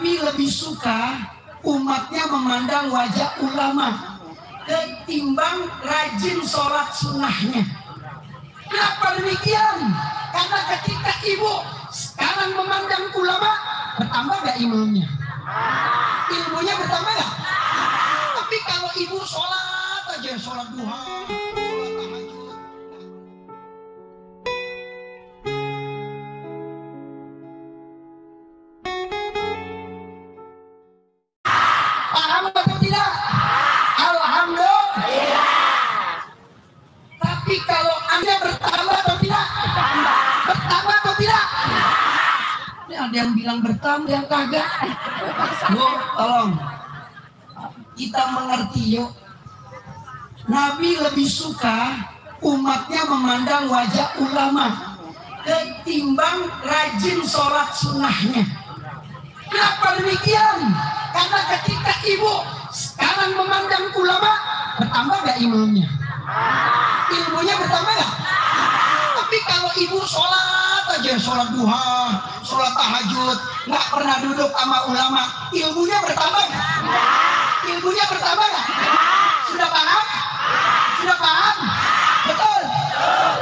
Nabi lebih suka umatnya memandang wajah ulama ketimbang rajin sholat sunnahnya. Kenapa demikian? Karena ketika ibu sekarang memandang ulama, bertambah gak ilmunya? Ilmunya bertambah gak? Tapi kalau ibu sholat aja, sholat duha, sholat tahajud. Paham atau tidak? Alhamdulillah. Tapi kalau Anda bertambah atau tidak? Bertambah atau tidak? Ini ada yang bilang bertambah, yang kagak. Yuk, tolong. Kita mengerti yuk. Nabi lebih suka umatnya memandang wajah ulama ketimbang rajin sholat sunnahnya. Kenapa demikian? Karena ketika ibu sekarang memandang ulama, bertambah gak ilmunya? Ilmunya bertambah gak? Tapi kalau ibu sholat aja, sholat duha, sholat tahajud, gak pernah duduk sama ulama, ilmunya bertambah gak? Ilmunya bertambah gak? Sudah paham? Sudah paham? Betul?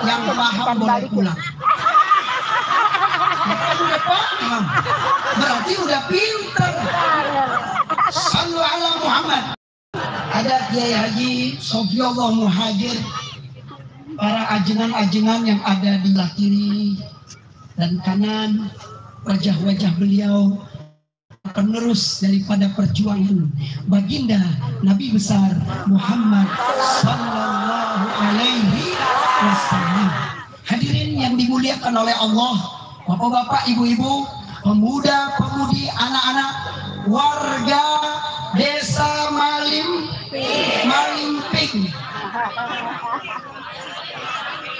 Yang paham boleh pulang. Udah paham, berarti udah pinter. Sallu ala Muhammad. Ada Kiai Haji Sofiullah Muhajir, para ajengan-ajengan yang ada di belah kiri dan kanan, wajah-wajah beliau penerus daripada perjuangan baginda Nabi besar Muhammad sallallahu alaihi wasallam. Hadirin yang dimuliakan oleh Allah, bapak-bapak, ibu-ibu, pemuda-pemudi, anak-anak, warga Desa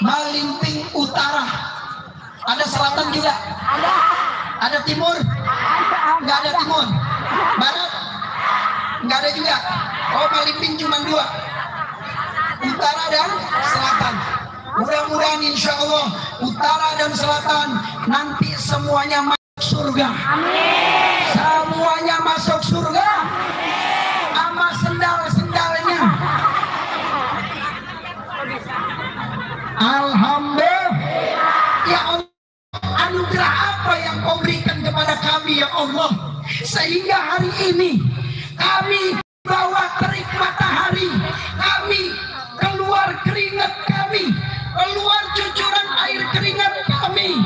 Malimping Utara. Ada selatan juga? Ada timur? Nggak ada timur. Barat? Nggak ada juga. Oh, Malimping cuma 2. Utara dan selatan. Mudah-mudahan insya Allah utara dan selatan nanti semuanya masuk surga. Amin. Semuanya masuk surga. Sama sendal-sendalnya. Alhamdulillah. Ya Allah, anugerah apa yang kau berikan kepada kami ya Allah, sehingga hari ini kami bawa terik matahari, kami keluar keringat kami, keluar cucuran air keringat kami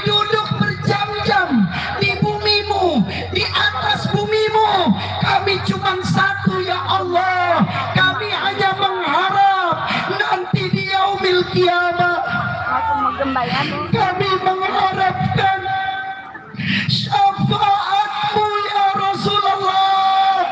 duduk berjam-jam di bumimu, di atas bumimu. Kami cuma satu ya Allah, kami hanya mengharap nanti di yaumil kiamah kami mengharapkan syafaatmu ya Rasulullah.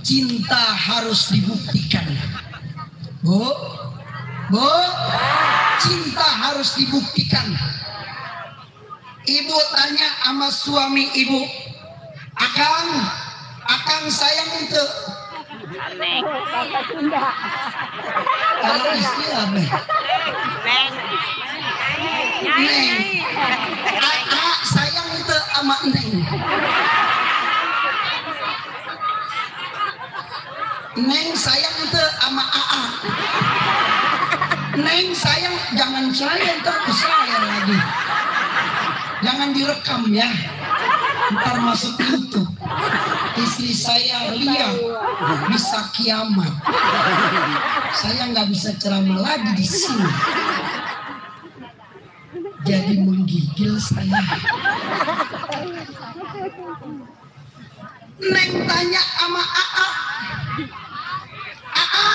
cinta harus dibuktikan. Bu, cinta harus dibuktikan. Ibu tanya sama suami ibu, Akang sayang itu. Kalau istri apa? Neng. Sayang itu sama Neng. Neng sayang itu sama AA. Neng sayang, jangan saya ntar ke saya lagi. Jangan direkam ya. Ntar masuk YouTube. Istri saya lihat bisa kiamat. Saya nggak bisa ceramah lagi di sini. Jadi menggigil saya. Neng tanya sama AA. AA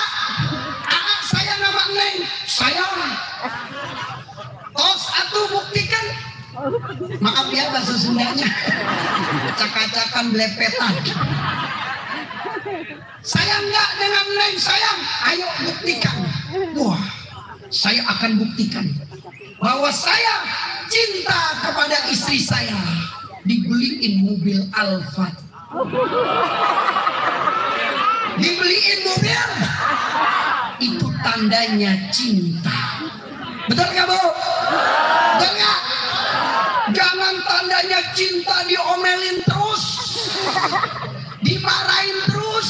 sayang sama Neng. Sayang. Tos atuh buktikan. Maaf ya bahasa Sundanya. Cak-cakan belepetan. Sayang nggak dengan Neng? Sayang. Ayo buktikan. Wah, saya akan buktikan bahwa saya cinta kepada istri saya. Dibeliin mobil Alphard. Dibeliin mobil. Itu tandanya cinta. Betul nggak, Bu? Betul nggak? Jangan tandanya cinta diomelin terus, dimarahin terus.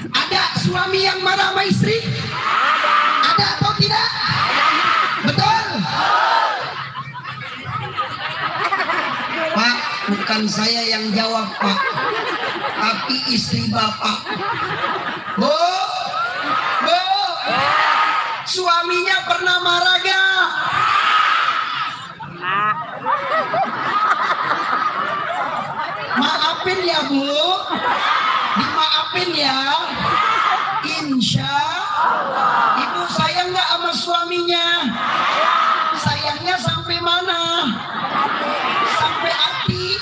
Ada suami yang marah sama istri? Ada atau tidak? Betul? Pak, bukan saya yang jawab, Pak, tapi istri Bapak. Bu, suaminya pernah marah gak? Maafin ya, Bu. Dimaafin ya. Insya Allah. Ibu sayang nggak sama suaminya? Sayangnya sampai mana? Sampai hati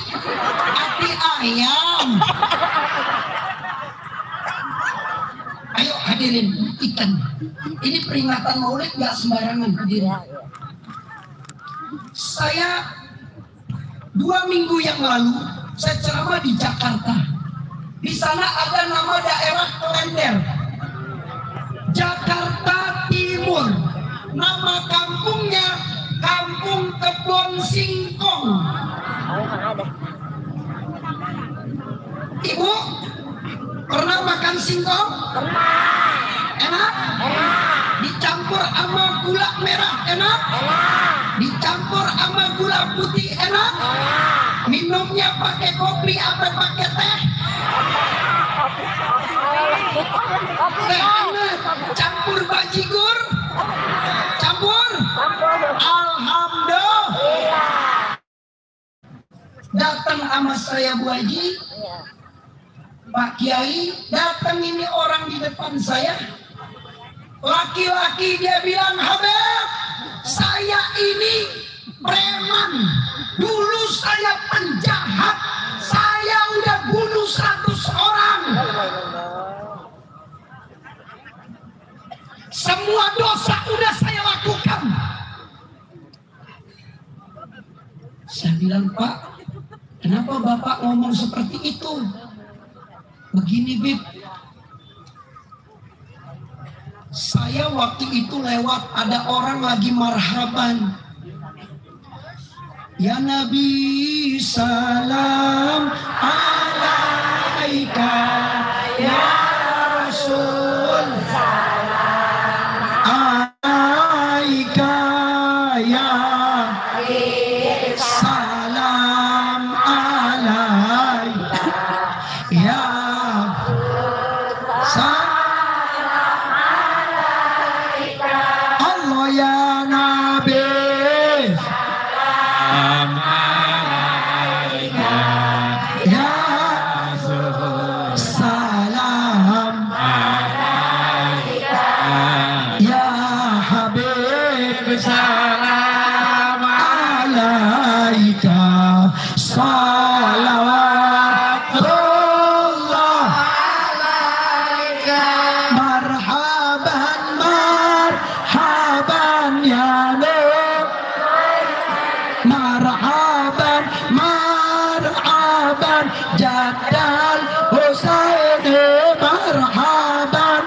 ayam. Ayo hadirin, buktikan. Ini peringatan Maulid nggak sembarangan, hadirin. Saya 2 minggu yang lalu saya ceramah di Jakarta. Di sana ada nama daerah Klender, Jakarta Timur. Nama kampungnya Kampung Kebon Singkong. Ibu pernah makan singkong? Pernah. Enak? Enak. Dicampur sama gula merah enak? Enak. Dicampur sama gula putih enak? Minumnya pakai kopi apa pakai teh? Teh enak. Campur bajigur? Campur? Alhamdulillah. Datang sama saya Bu Haji, Pak Kiai, datang ini orang di depan saya. Laki-laki dia bilang, Habib, saya ini preman. Dulu saya penjahat. Saya udah bunuh 100 orang. Semua dosa udah saya lakukan. Saya bilang, Pak, kenapa Bapak ngomong seperti itu? Begini, Bib. Saya waktu itu lewat, ada orang lagi marhaban. Ya Nabi salam alaika, ya Rasul salam alaika, ya salam alaika, ya salam. Ya Nabi salam alaika, marhaban Jaddal Husaini marhaban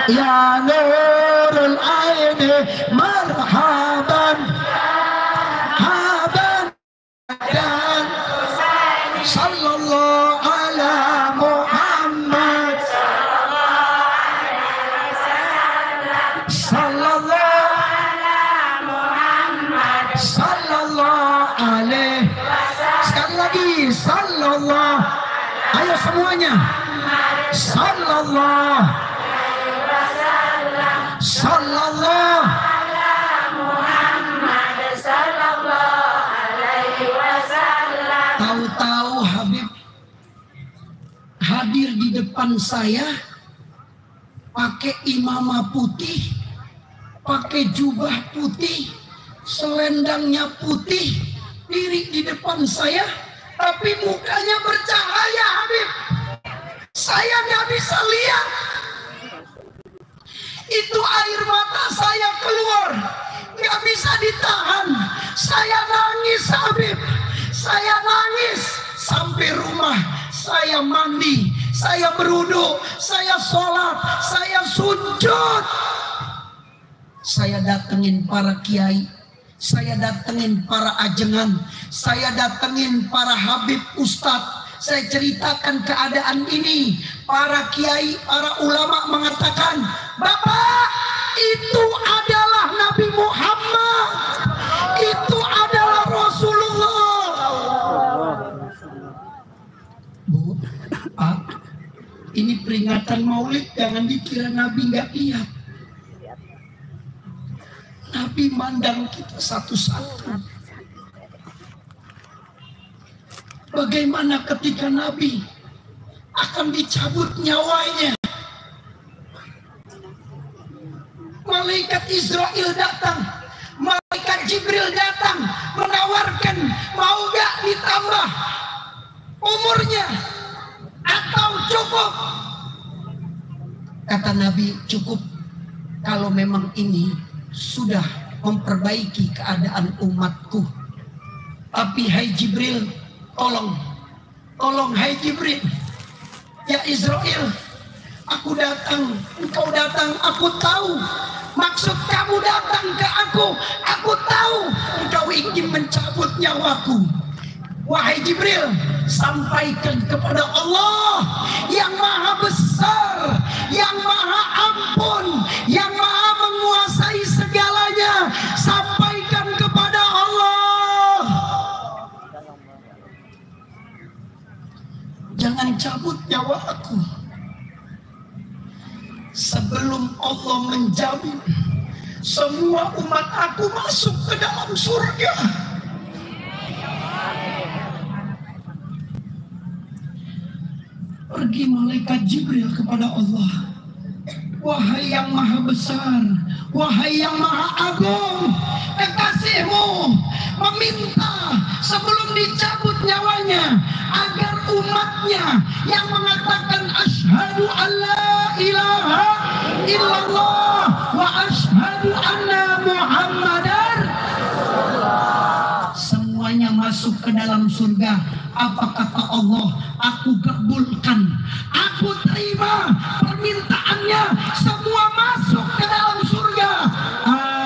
ya nurul aini marhaban haban dan sallallahu ala Muhammad sallallahu alaihi sekali lagi sallallahu ayo semuanya sallallahu tahu-tahu Habib hadir di depan saya pakai imamah putih, pakai jubah putih, selendangnya putih, diri di depan saya, tapi mukanya bercahaya Habib. Saya nggak bisa lihat. Itu air mata saya keluar, nggak bisa ditahan. Saya nangis Habib, saya nangis sampai rumah. Saya mandi, saya berwudu, saya sholat, saya sujud. Saya datengin para kiai, saya datengin para ajengan, saya datengin para habib ustadz. Saya ceritakan keadaan ini. Para kiai, para ulama mengatakan, Bapak, itu adalah Nabi Muhammad, itu adalah Rasulullah. Bu, Pak, ini peringatan Maulid, jangan dikira Nabi nggak lihat. Nabi mandang kita satu-satu. Bagaimana ketika Nabi akan dicabut nyawanya? Malaikat Israel datang, malaikat Jibril datang menawarkan, mau gak ditambah umurnya atau cukup? Kata Nabi, cukup kalau memang ini sudah memperbaiki keadaan umatku. Tapi hai Jibril, tolong hai Jibril, ya Israel, aku datang, engkau datang, aku tahu maksud kamu datang ke aku tahu engkau ingin mencabut nyawaku. Wahai Jibril, sampaikan kepada Allah yang maha besar, yang maha ampun, yang maha menguasai segalanya. Sampaikan kepada Allah, jangan cabut nyawa aku sebelum Allah menjamin semua umat aku masuk ke dalam surga. Pergi malaikat Jibril kepada Allah, wahai yang maha besar, wahai yang maha agung, kekasihmu meminta sebelum dicabut nyawanya agar umatnya yang mengatakan asyhadu an la ilaha illallah wa asyhadu anna muhammadar semuanya masuk ke dalam surga. Apa kata Allah? Aku kabulkan, aku terima permintaannya, semua masuk ke dalam surga.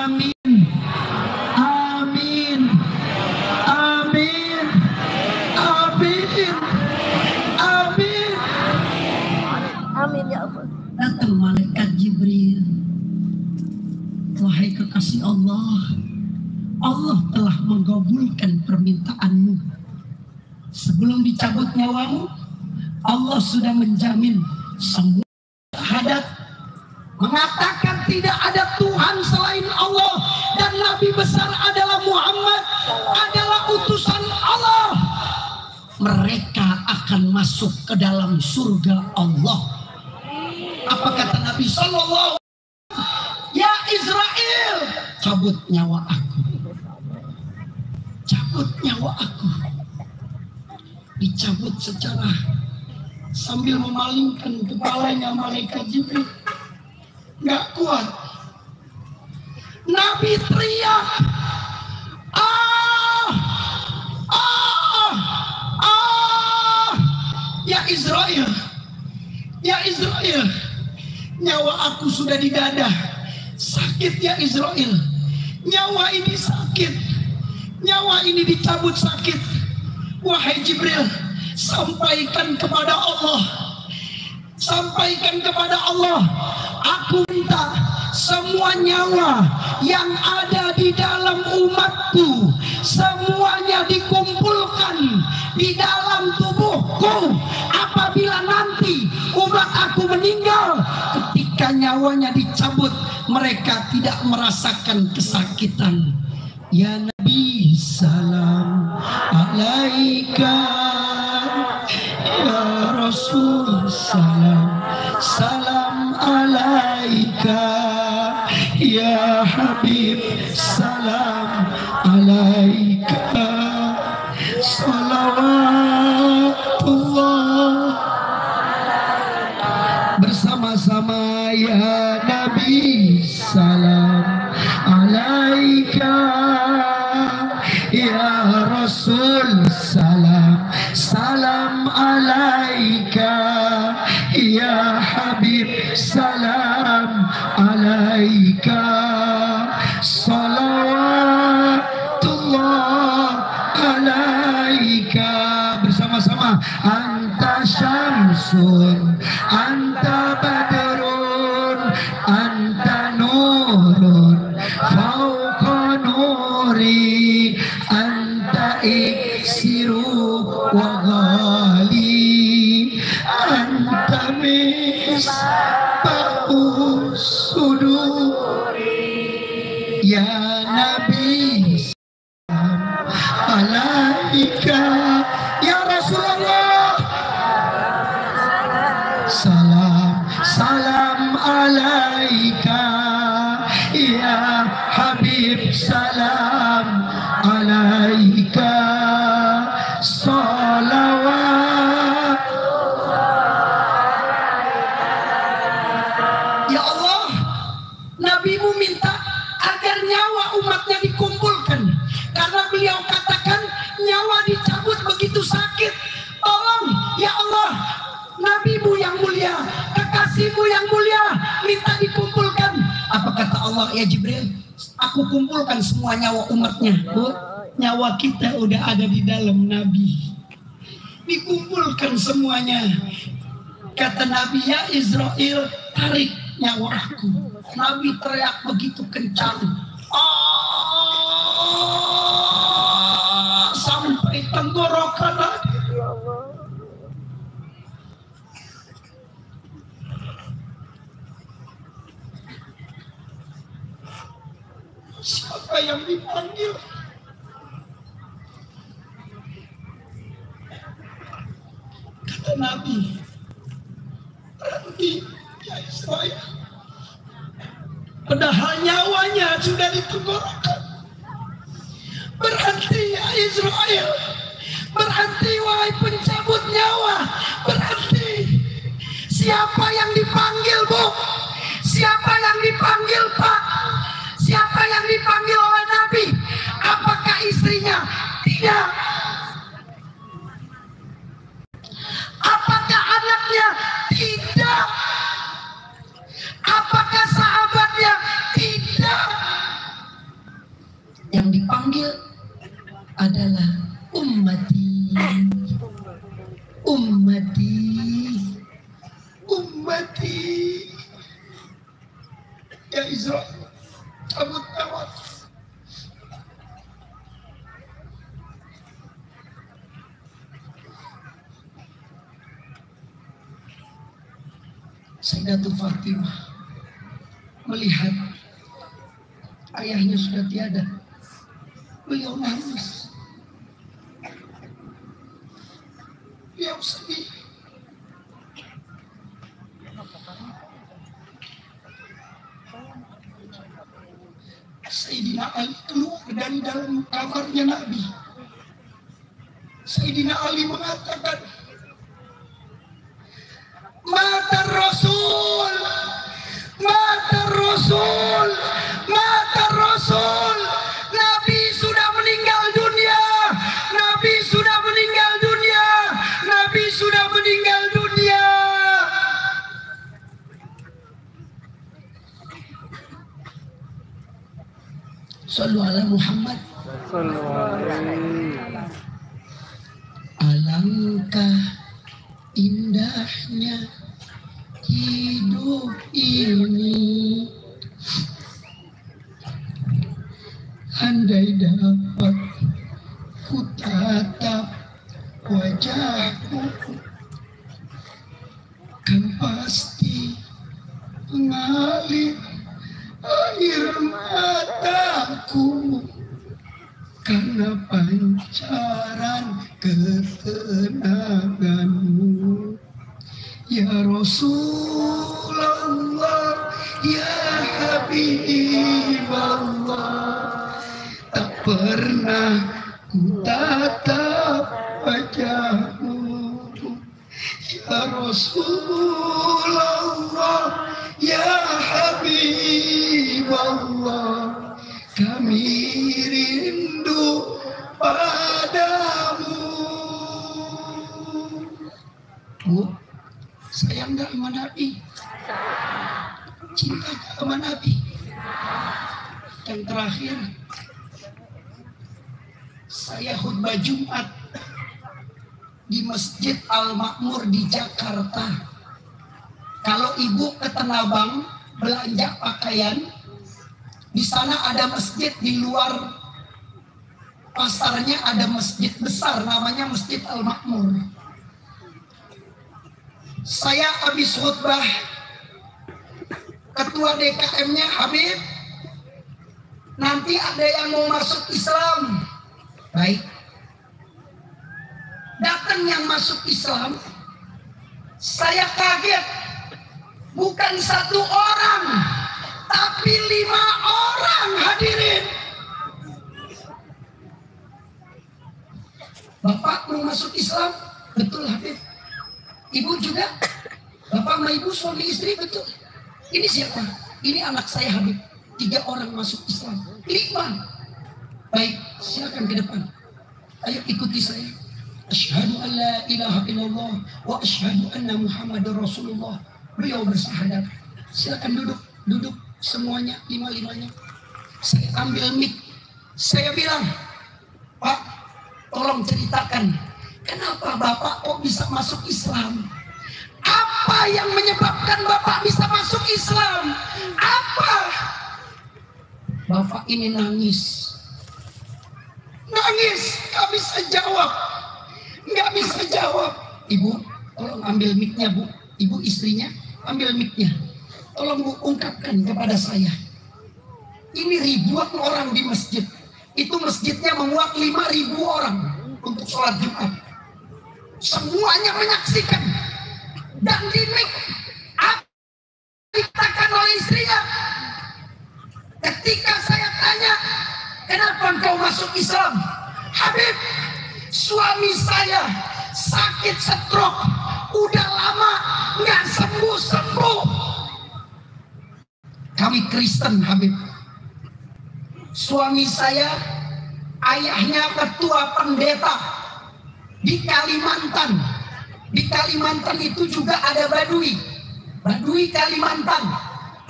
Amin, amin, amin, amin, amin, amin ya Allah. Datang malaikat Jibril, wahai kekasih Allah, Allah telah mengabulkan permintaanmu. Sebelum dicabut nyawamu, Allah sudah menjamin semua syahadat, mengatakan tidak ada Tuhan selain Allah dan Nabi besar adalah Muhammad, adalah utusan Allah. Mereka akan masuk ke dalam surga Allah. Apa kata Nabi Sallallahu Alaihi Wasallam? Ya Israel, cabut nyawa aku, cabut nyawa aku. Dicabut secara sambil memalingkan kepalanya malaikat Jibril. Nggak kuat, Nabi teriak, ah, ah, Ya Israel, ya Israel, nyawa aku sudah di dada. Sakit ya Israel, nyawa ini sakit, nyawa ini dicabut sakit. Wahai Jibril, sampaikan kepada Allah, sampaikan kepada Allah, aku minta semua nyawa yang ada di dalam umatku semuanya dikumpulkan di dalam tubuhku. Apabila nanti umat aku meninggal, ketika nyawanya dicabut, mereka tidak merasakan kesakitan. Ya Nabi, salam alaika. Ya Rasul, salam salam alaika. Ya Habib, salam alaika. Salawatullah. Bersama-sama ya Nabi, salam alaika. Ya Rasul, salam salam alaika. Ya Habib, salam alaika. Salawatullah alaika. Bersama-sama. Anta syamsun, anta badrun, anta nurun fauqa nuri, anta iksiru wa ghali, anta misbahus suduri. Ya Nabi, salam alaika. Ya Rasulullah, salam salam alaika. Ya Habib, salam alaika. Salawat. Ya Allah, Nabimu minta agar nyawa umatnya dikumpulkan, karena beliau katakan nyawa dicabut begitu sakit. Tolong ya Allah, Nabimu yang mulia, kekasihmu yang mulia, minta dikumpulkan. Apa kata Allah? Ya Jibril, aku kumpulkan semua nyawa umatnya. Bu, nyawa kita udah ada di dalam Nabi, dikumpulkan semuanya. Kata Nabi, ya Israel, tarik nyawa aku. Nabi teriak begitu kencang, sampai tenggorokan. Siapa yang dipanggil? Kata Nabi, berhenti ya Israel. Padahal nyawanya sudah ditenggorokan. Berhenti ya Israel. Berhenti wahai pencabut nyawa. Berhenti. Siapa yang dipanggil, Bu? Siapa yang dipanggil, Pak? Siapa yang dipanggil oleh Nabi? Apakah istrinya? Tidak. Apakah anaknya? Tidak. Apakah sahabatnya? Tidak. Yang dipanggil adalah ummati, ummati, ummati. Ya Israel, cabut nyawa. Sayyidatul Fatimah melihat ayahnya sudah tiada, beliau nangis, beliau sedih. Sayyidina Ali keluar dari dalam kamarnya Nabi. Sayyidina Ali mengatakan, mata Rasul, mata Rasul, mata Rasul. Nabi sudah meninggal dunia, Nabi sudah meninggal dunia, Nabi sudah meninggal Shallu ala Muhammad. Alangkah indahnya hidup ini, andai dapat ku tatap wajahmu, kan pasti mengalir air mataku karena pancaran ketenanganmu. Ya Rasulullah, ya Habiballah, tak pernah ku tatap wajahmu. Ya Rasulullah, ya Habiballah, kami rindu padamu. Bu, sayang gak sama Nabi? Cinta gak sama Nabi? Yang terakhir, saya khutbah Jumat di Masjid Al-Makmur di Jakarta. Kalau ibu ke Tanah Abang belanja pakaian, di sana ada masjid, di luar pasarnya ada masjid besar namanya Masjid Al-Makmur. Saya habis khutbah, ketua DKM-nya Habib, nanti ada yang mau masuk Islam. Baik. Datang yang masuk Islam, saya kaget. Bukan 1 orang, tapi 5 orang hadirin. Bapak mau masuk Islam? Betul Habib. Ibu juga? Bapak sama ibu suami istri? Betul. Ini siapa? Ini anak saya Habib. 3 orang masuk Islam. 5. Baik, silakan ke depan. Ayo ikuti saya. Asyhadu an la ilaha illallah wa asyhadu anna Muhammadar Rasulullah. Beliau bersyahadat. Silakan duduk semuanya, 5-5-nya. Saya ambil mic. Saya bilang, Pak, tolong ceritakan, kenapa Bapak kok bisa masuk Islam? Apa yang menyebabkan Bapak bisa masuk Islam? Apa? Bapak ini nangis. Nangis, gak bisa jawab. Gak bisa jawab. Ibu, tolong ambil mic-nya, Bu. Ibu istrinya, ambil mic-nya. Tolong Bu ungkapkan kepada saya. Ini ribuan orang di masjid. Itu masjidnya memuat 5.000 orang untuk sholat Jumat. Semuanya menyaksikan. Dan di mic apa dikatakan oleh istrinya. Ketika saya tanya, kenapa engkau masuk Islam? Habib, suami saya sakit stroke. Udah lama nggak sembuh-sembuh. Kami Kristen Habib. Suami saya ayahnya ketua pendeta di Kalimantan. Di Kalimantan itu juga ada Baduy. Baduy Kalimantan.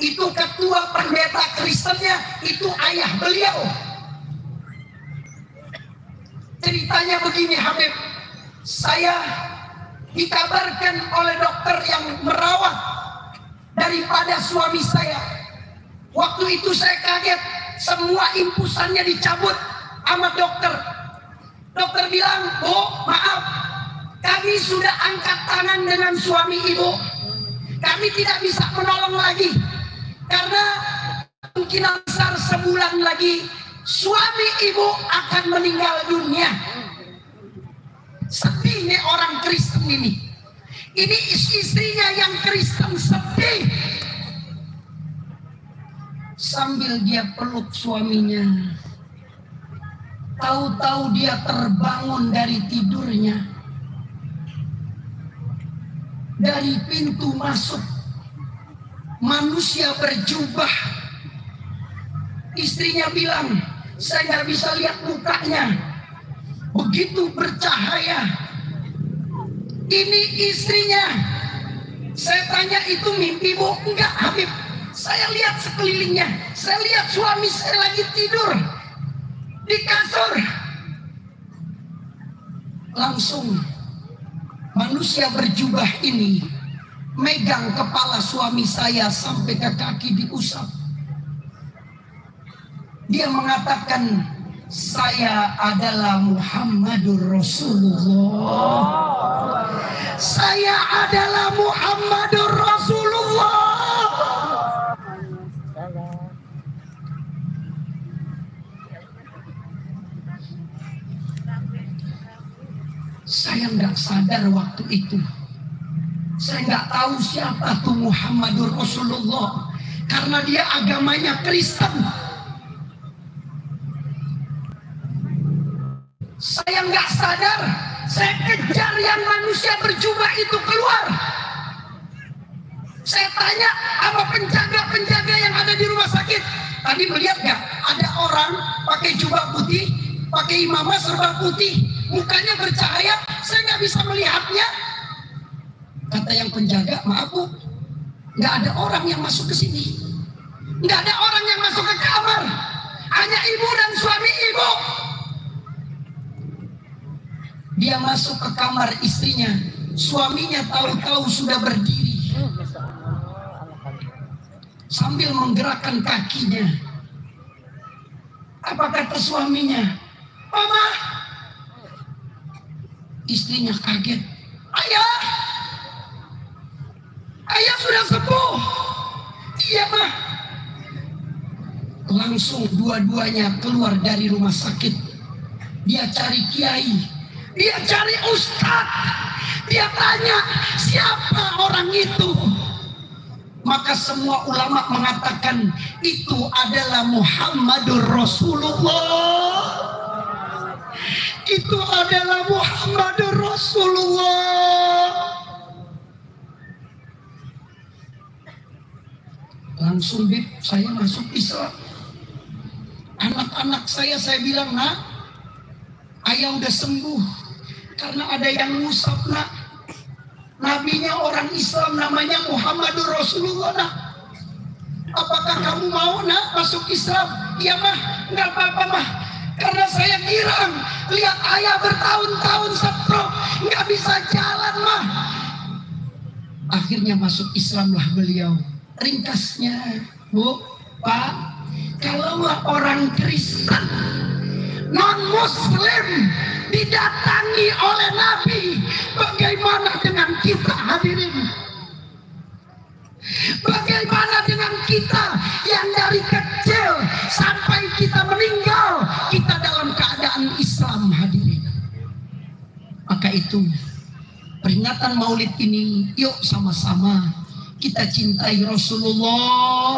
Itu ketua pendeta Kristennya, itu ayah beliau. Ceritanya begini Habib. Saya dikabarkan oleh dokter yang merawat daripada suami saya. Waktu itu saya kaget, semua impusannya dicabut sama dokter. Dokter bilang, "Oh, maaf, kami sudah angkat tangan dengan suami ibu. Kami tidak bisa menolong lagi. Karena kemungkinan besar sebulan lagi suami ibu akan meninggal dunia." Sedihnya orang Kristen ini. Ini istrinya yang Kristen sedih. Sambil dia peluk suaminya, tahu-tahu dia terbangun dari tidurnya. Dari pintu masuk, manusia berjubah. Istrinya bilang, saya nggak bisa lihat mukanya, begitu bercahaya. Ini istrinya. Saya tanya, itu mimpi Bu? Enggak Habib, Saya lihat sekelilingnya, saya lihat suami saya lagi tidur di kasur. Langsung manusia berjubah ini megang kepala suami saya sampai ke kaki diusap. Dia mengatakan, saya adalah Muhammadur Rasulullah. Saya adalah Muhammadur Rasulullah. Saya nggak sadar waktu itu. Saya nggak tahu siapa tuh Muhammadur Rasulullah. Karena dia agamanya Kristen. Saya nggak sadar. Saya kejar yang manusia berjubah itu keluar. Saya tanya sama penjaga-penjaga yang ada di rumah sakit. Tadi melihat nggak? Ada orang pakai jubah putih, pakai imamah serba putih, mukanya bercahaya. Saya nggak bisa melihatnya. Kata yang penjaga, maaf bu, nggak ada orang yang masuk ke sini, nggak ada orang yang masuk ke kamar, hanya ibu dan suami ibu. Dia masuk ke kamar istrinya, suaminya tahu-tahu sudah berdiri sambil menggerakkan kakinya. Apa kata suaminya? Mama. Istrinya kaget. Ayah, ayah sudah sembuh. Iya mah. Langsung dua-duanya keluar dari rumah sakit. Dia cari kiai, dia cari ustadz, dia tanya siapa orang itu. Maka semua ulama mengatakan itu adalah Muhammadur Rasulullah. Itu adalah Muhammadur Rasulullah. Langsung Bib, saya masuk Islam. Anak-anak saya bilang, nak, ayah udah sembuh karena ada yang ngusap, nak. Nabinya orang Islam namanya Muhammadur Rasulullah, nak. Apakah kamu mau, nak, masuk Islam? Iya mah, nggak apa-apa mah. Karena saya girang lihat ayah bertahun-tahun stroke, nggak bisa jalan mah. Akhirnya masuk Islamlah beliau. Ringkasnya, Bu, Pak, kalau orang Kristen non-Muslim didatangi oleh Nabi, bagaimana dengan kita hadirin? Bagaimana dengan kita yang dari kecil sampai kita meninggal, kita dalam keadaan Islam hadirin? Maka itu peringatan Maulid ini, yuk sama-sama kita cintai Rasulullah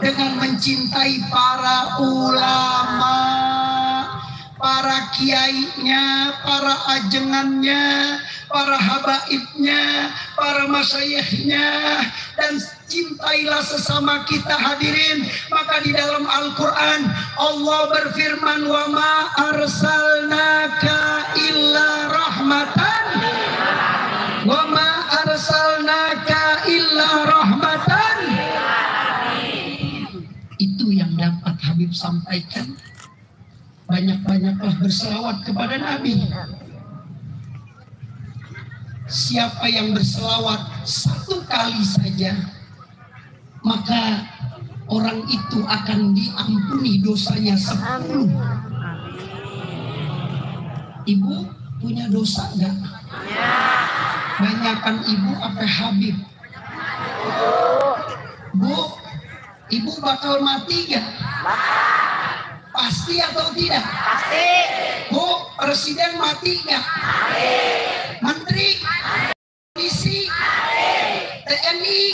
dengan mencintai para ulama, para kiainya, para ajengannya, para habaibnya, para masyayikhnya, dan cintailah sesama kita hadirin. Maka di dalam Al-Quran Allah berfirman, wa ma arsalnaka illa rahmatan, wa ma arsalnaka illa rahmatan. Itu yang dapat Habib sampaikan. Banyak-banyaklah berselawat kepada Nabi. Siapa yang berselawat satu kali saja, maka orang itu akan diampuni dosanya 10. Ibu punya dosa enggak? Banyakan ibu apa Habib? Bu, ibu bakal mati enggak? Pasti atau tidak? Pasti. Bu, presiden mati nggak? Mati. Menteri? Mati. Polisi? Mati. TNI?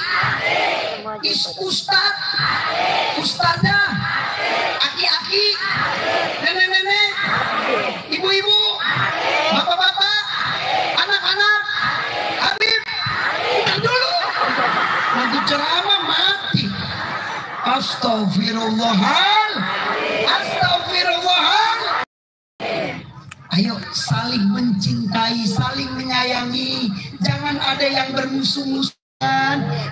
Mati. Ustad? Mati. Ustadzah? Mati. Aki-aki? Mati. Nenek-nenek? Mati. Ibu-ibu? Mati. Bapak-bapak? Mati. Anak-anak? Mati. Habib? Mati. Dulu. Nanti ceramah mati. Astagfirullahaladzim. Astagfirullah. Ayo saling mencintai, saling menyayangi. Jangan ada yang bermusuh-musuh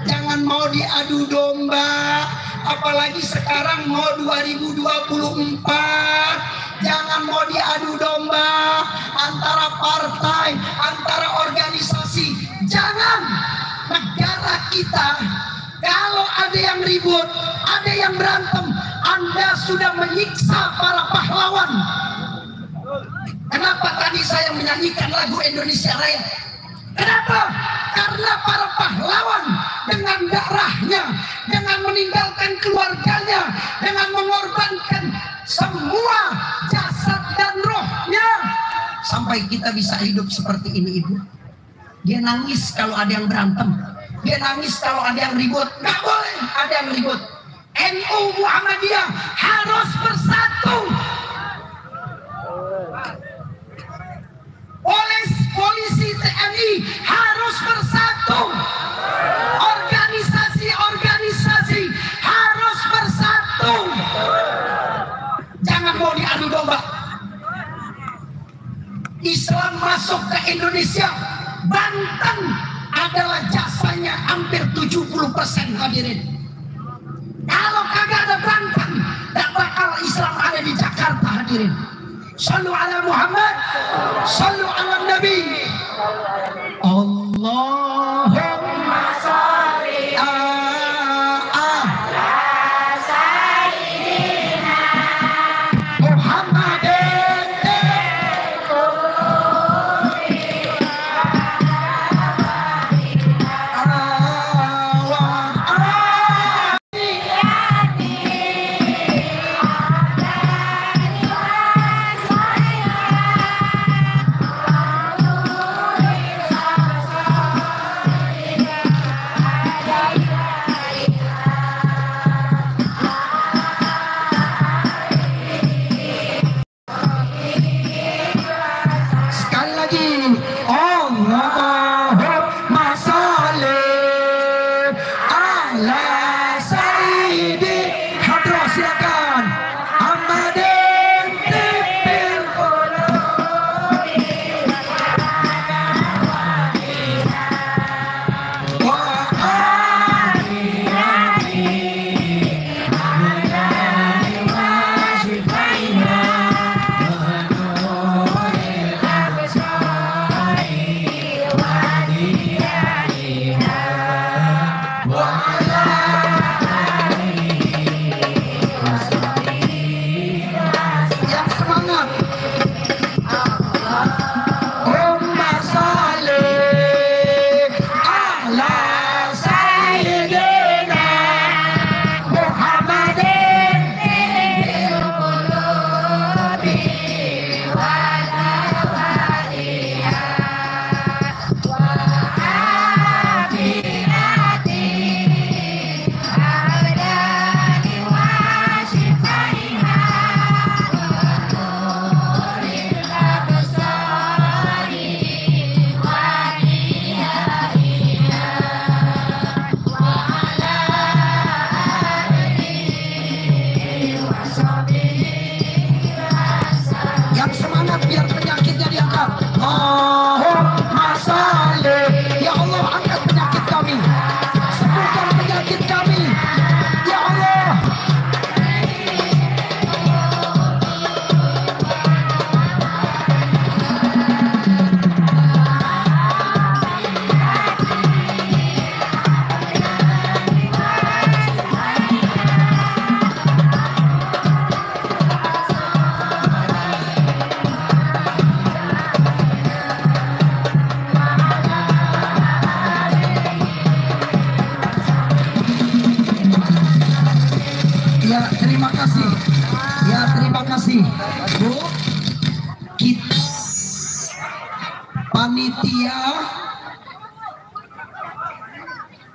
Jangan mau diadu domba, apalagi sekarang mau 2024. Jangan mau diadu domba antara partai, antara organisasi. Jangan. Negara kita, kalau ada yang ribut, ada yang berantem, Anda sudah menyiksa para pahlawan. Kenapa tadi saya menyanyikan lagu Indonesia Raya? Kenapa? Karena para pahlawan dengan darahnya, dengan meninggalkan keluarganya, dengan mengorbankan semua jasad dan rohnya, sampai kita bisa hidup seperti ini, Ibu. Dia nangis kalau ada yang berantem, dia nangis kalau ada yang ribut. Nggak boleh ada yang ribut. NU Muhammadiyah harus bersatu. Polisi TNI harus bersatu. Organisasi-organisasi harus bersatu. Jangan mau diadu domba. Islam masuk ke Indonesia, Banten adalah jasanya hampir 70% hadirin. Kalau kagak ada Banten, tak bakal Islam ada di Jakarta hadirin. Sallu ala Muhammad, sallu ala Nabi. Allahumma sholli ala sayyidina Muhammadin. Bu, kita panitia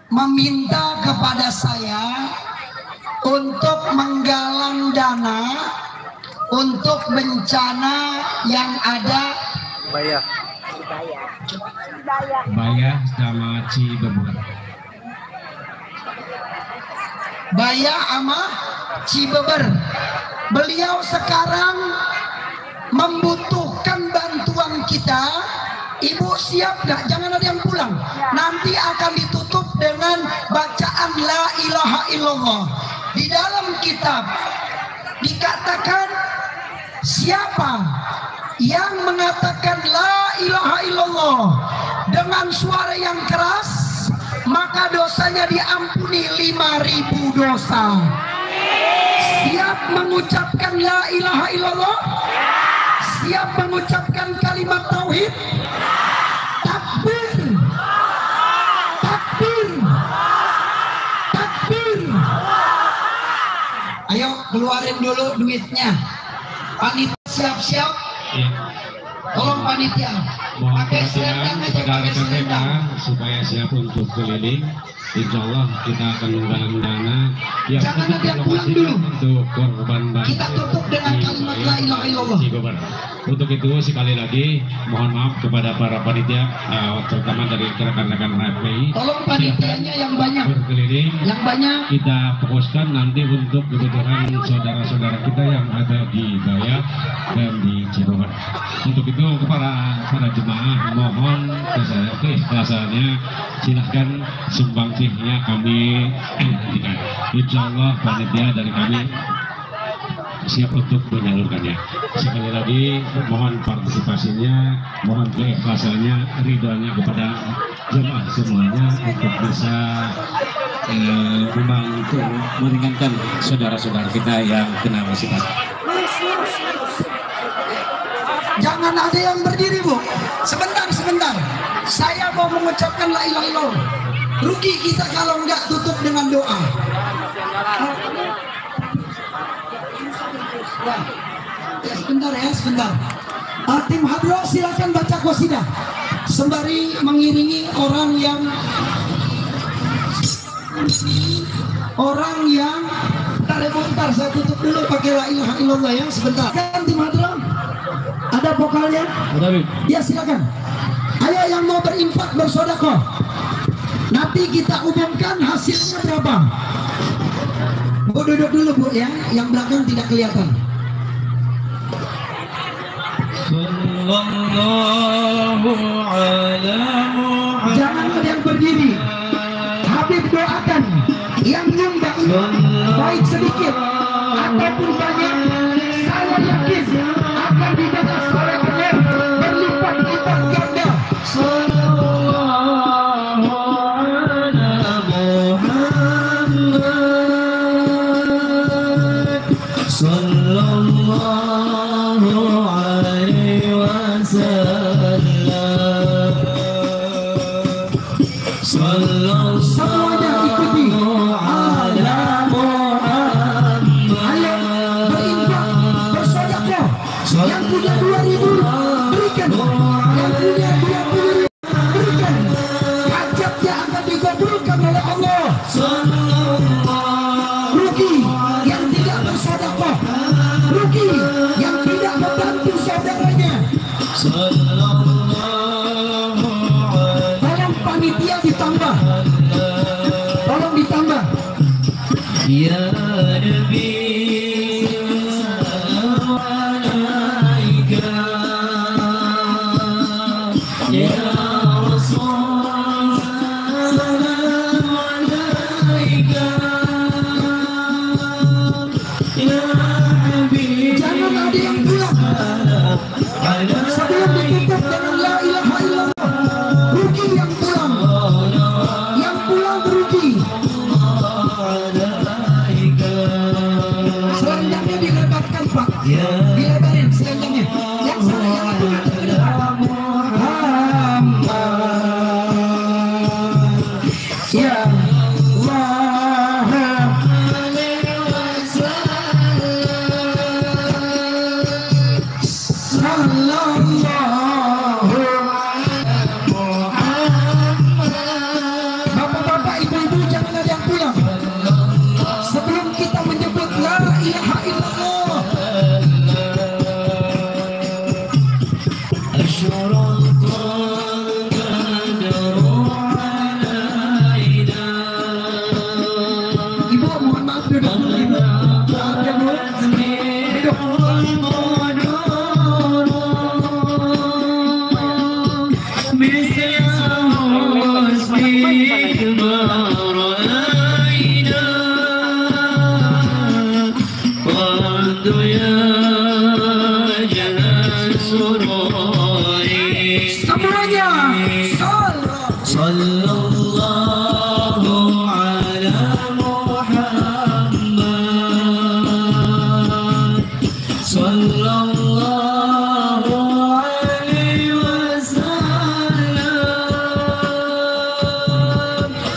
meminta kepada saya untuk menggalang dana untuk bencana yang ada Bayah sama Cibeber. Bayah sama Cibeber. Beliau sekarang membutuhkan bantuan kita Ibu siap nggak? Jangan ada yang pulang. Nanti akan ditutup dengan bacaan la ilaha illallah. Di dalam kitab dikatakan siapa yang mengatakan la ilaha illallah dengan suara yang keras, maka dosanya diampuni 5.000 dosa. Siap mengucapkan la ilaha illallah? Siap mengucapkan kalimat tauhid? Takbir, takbir, takbir. Ayo keluarin dulu duitnya. Panitia siap-siap. Tolong panitia. Mohon Pakai perhatian selendang aja, kepada pakai rekan selendang. kita supaya siap untuk keliling. Insya Allah kita akan menggalang dana yang Jangan untuk ada yang pulang dialokasikan dulu. untuk korban banjir. Kita tutup dengan di kalimat wilayah la ilaha illallah. Cigober. Untuk itu sekali lagi mohon maaf kepada para panitia, terutama dari rekan-rekan FPI. Tolong panitianya yang banyak, Berkeliling. yang banyak. Kita fokuskan nanti untuk kebutuhan saudara-saudara kita yang ada di Bayak dan di Cirebon. Untuk itu para jemaah mohon keikhlasannya, silahkan sumbangsihnya kami hentikan. Insya Allah panitia dari kami siap untuk menyalurkannya. Sekali lagi mohon partisipasinya, mohon keikhlasannya, ridhonya kepada jemaah semuanya untuk bisa membantu meringankan saudara-saudara kita yang kena musibah. Jangan ada yang berdiri, Bu. Sebentar, sebentar. Saya mau mengucapkan la ilaha illallah. Rugi kita kalau enggak tutup dengan doa. Ya, sebentar ya, sebentar. Tim Hadro silakan baca qasidah sembari mengiringi orang yang bentar, saya tutup dulu pakai la ilaha illallah ya, sebentar. Kan tim Hadro ada vokalnya? Ya silakan. Ayo yang mau berinfak bersedekah. Nanti kita umumkan hasilnya berapa. Bu duduk dulu Bu ya, yang belakang tidak kelihatan. Jangan ada yang berdiri. Habib doakan yang nyumbang baik sedikit ataupun banyak, saya yakin akan dibalas oleh Allah berlipat-lipat ganda. Semuanya ikuti. Ayo berinfak, bersedekah. Yang punya 2.000 berikan. Yang punya 20.000 berikan. Hajatnya akan dikabulkan oleh Allah. Rugi yang tidak bersedekah. Rugi yang tidak membantu saudaranya. Tolong panitia ditambah. Tolong ditambah. Ya Nabi Ya Rasul salam alaika Ya Habib. Jangan ada yang pulang sebelum ditutup dengan la ilaha illallah. Rugi yang pulang. Yang pulang rugi. Selendangnya dilebarkan Pak. Dilebarin selendangnya. Yang sana yang itu ke depan. Hamba Semuanya Sallallahu ala Muhammad Sallallahu alaihi wasallam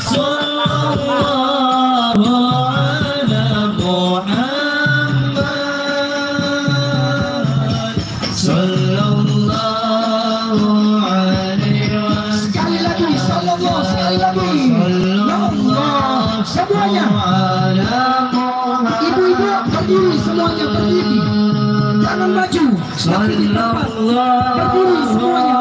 Sallallahu ala Muhammad Sallallahu alaihi wasallam. sekali lagi sallallahu, sekali lagi Allah. Semuanya ibu-ibu berdiri, semuanya berdiri, jangan maju tapi di tempat berdiri semuanya.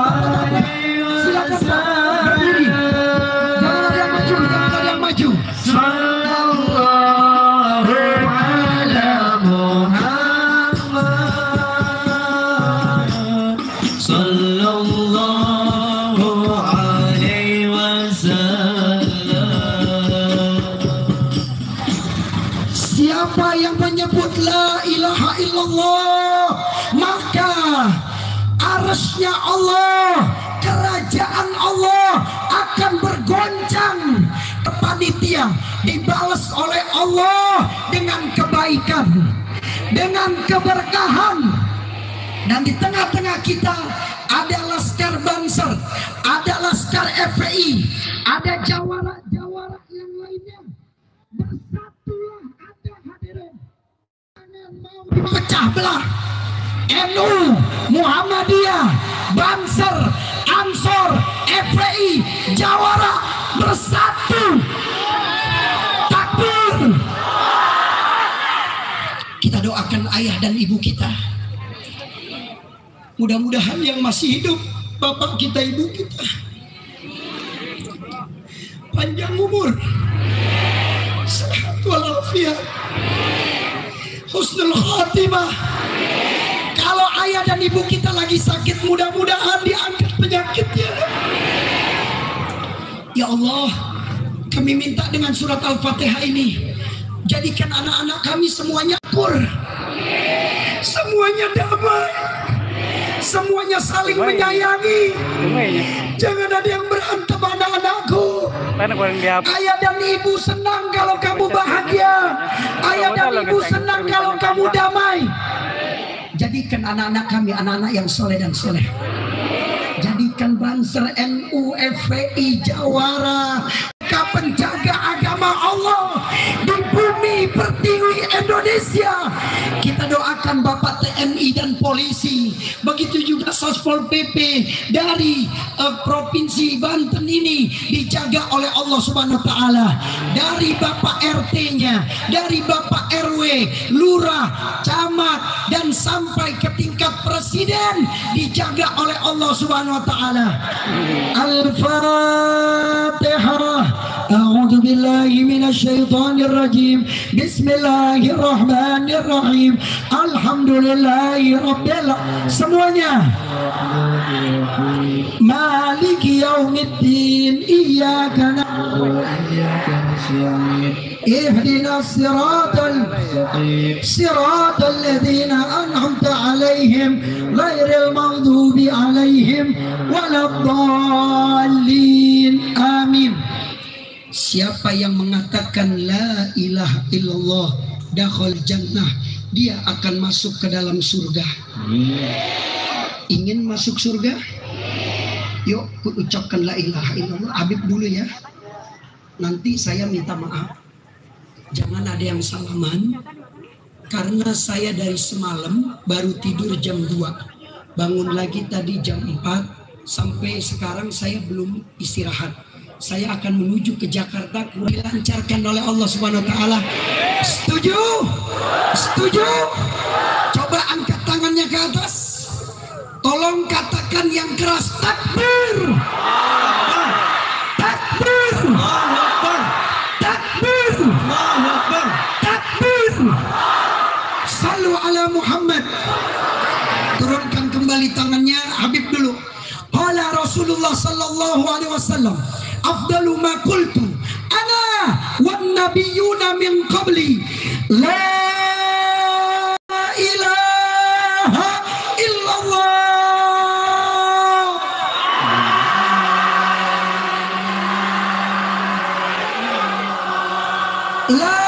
Silakan Pak, berdiri, jangan ada yang maju, jangan ada yang maju. Sallallahu ala Muhammad Sallallahu alaihi wasallam. Siapa yang menyebut la ilaha illallah, maka arasnya Allah, kerajaan Allah akan bergoncang. Panitia dibalas oleh Allah dengan kebaikan, dengan keberkahan. Dan di tengah-tengah kita ada Laskar Banser, ada Laskar FPI, ada jawara-jawara yang lainnya. Bersatulah ada hadirin, jangan mau dipecah belah. NU, Muhammadiyah, Banser, Ansor, FPI, Jawara bersatu. Takbir. Kita doakan ayah dan ibu kita. Mudah-mudahan yang masih hidup, bapak kita, ibu kita, panjang umur, sehat walafiat, husnul khatimah. Kalau ayah dan ibu kita lagi sakit, mudah-mudahan diangkat penyakitnya. Ya Allah, kami minta dengan surat Al-Fatihah ini, jadikan anak-anak kami semuanya akur, semuanya damai, semuanya saling menyayangi. Jangan ada yang berantem anak-anakku. Ayah dan ibu senang kalau kamu bahagia. Ayah dan ibu senang kalau kamu damai. Jadikan anak-anak kami anak-anak yang soleh dan soleh. Jadikan Banser, NU, FPI, Jawara penjaga agama Allah di bumi pertiwi Indonesia. Kita doakan Bapak TNI dan polisi, begitu juga Satpol PP dari provinsi Banten ini dijaga oleh Allah Subhanahu wa taala. Dari Bapak RT-nya, dari Bapak RW, lurah, camat dan sampai ke tingkat presiden dijaga oleh Allah Subhanahu wa taala. Al-Fatihah. A'udzu billahi minasyaitonir rajim. Bismillahirrahmanirrahim. Alhamdulillahi rabbil semuanya. Maliki yaumiddin. Iyyaka na'budu wa iyyaka nasta'in. Ihdinas siratal ladzina an'amta 'alaihim ghairil maghdubi 'alaihim waladdallin. Amin. Siapa yang mengatakan la ilaha illallah dakhal jannah, dia akan masuk ke dalam surga. Ingin masuk surga? Yuk ucapkan la ilaha illallah. Habib dulu ya. Nanti saya minta maaf, jangan ada yang salaman, karena saya dari semalam baru tidur jam 2, bangun lagi tadi jam 4, sampai sekarang saya belum istirahat. Saya akan menuju ke Jakarta, dilancarkan oleh Allah Subhanahu wa taala. Setuju? Setuju? Coba angkat tangannya ke atas. Tolong katakan yang keras, takbir. Takbir. Takbir. Takbir. Sallu ala Muhammad. Turunkan kembali tangannya, Habib dulu. Qala Rasulullah sallallahu sallallahu alaihi wasallam, afdalu ma qultu ana wan nabiyyuna min qabli la ilaha illallah. La